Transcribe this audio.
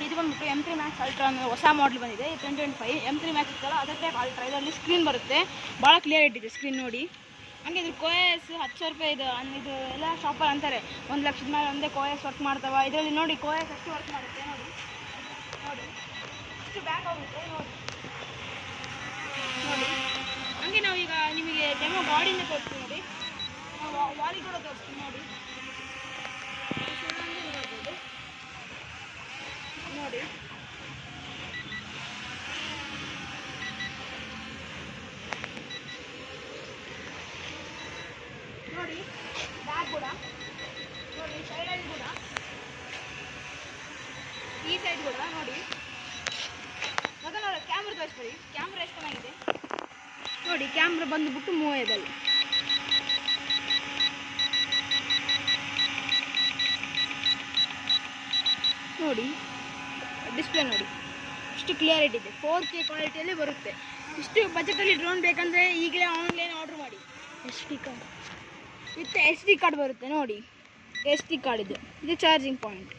ನೋಡಿ ಇದು ಬಂದ್ಬಿಟ್ಟು M3 Max Ultra ಅನ್ನೋ ಹೊಸ ಮಾಡಲ್ ಬಂದಿದೆ 2025 M3 Max ಇತ್ತಲ್ಲ ಅದಕ್ಕೆ ಅಲ್ಟ್ರಾ ಇದರಲ್ಲಿ ಸ್ಕ್ರೀನ್ ಬರುತ್ತೆ ಭಾಳ ಕ್ಲಿಯರಿಟಿ ಇದೆ ಸ್ಕ್ರೀನ್ ನೋಡಿ. ಹಂಗೆ ಇದ್ರ ಕೋಎಸ್ 10,000 ರೂಪಾಯಿ ಇದು ಎಲ್ಲ ಶಾಪಲ್ಲಿ ಅಂತಾರೆ 1 ಲಕ್ಷದ ಮೇಲೆ ಒಂದೇ ಕೋಎಸ್ ವರ್ಕ್ ಮಾಡ್ತಾವ. ಇದರಲ್ಲಿ ನೋಡಿ ಕೋಎಸ್ ಅಷ್ಟು ವರ್ಕ್ ಮಾಡುತ್ತೆ ನೋಡಿ ನೋಡಿ ಇಷ್ಟು ಬ್ಯಾಕ್ ಆಗುತ್ತೆ ನೋಡಿ ನೋಡಿ. ಹಂಗೆ ನಾವು ಈಗ ನಿಮಗೆ ಡೆಮೋ ಬಾಡಿಯಿಂದ ತೋರಿಸ್ತೀವಿ ನೋಡಿ, ವಾಲಿ ಕೂಡ ತೋರಿಸ್ತೀವಿ ನೋಡಿ ನೋಡಿ. ನೋಡಿ ಬ್ಯಾಗ್ ಕೂಡ ನೋಡಿ, ಸೈಡಲ್ಲಿ ಕೂಡ ಈ ಸೈಡ್ ಕೂಡ ನೋಡಿ. ಮೊದಲ ಕ್ಯಾಮ್ರಾ ತೋರಿಸ್ತೀವಿ, ಕ್ಯಾಮ್ರಾ ಎಷ್ಟು ಚೆನ್ನಾಗಿದೆ ನೋಡಿ. ಕ್ಯಾಮ್ರಾ ಬಂದುಬಿಟ್ಟು ಮೂವೇಬಲ್ ನೋಡಿ. ಡಿಸ್ಪ್ಲೇ ನೋಡಿ ಇಷ್ಟು ಕ್ಲಿಯರಿಟಿ ಇದೆ, 4K ಕ್ವಾಲಿಟಿಯಲ್ಲಿ ಬರುತ್ತೆ. ಇಷ್ಟು ಬಜೆಟಲ್ಲಿ ಡ್ರೋನ್ ಬೇಕಂದರೆ ಈಗಲೇ ಆನ್ಲೈನ್ ಆರ್ಡ್ರ್ ಮಾಡಿ. SD card with SD card ಬರುತ್ತೆ ನೋಡಿ, SD ಕಾರ್ಡ್ ಇದು ಚಾರ್ಜಿಂಗ್ ಪಾಯಿಂಟ್.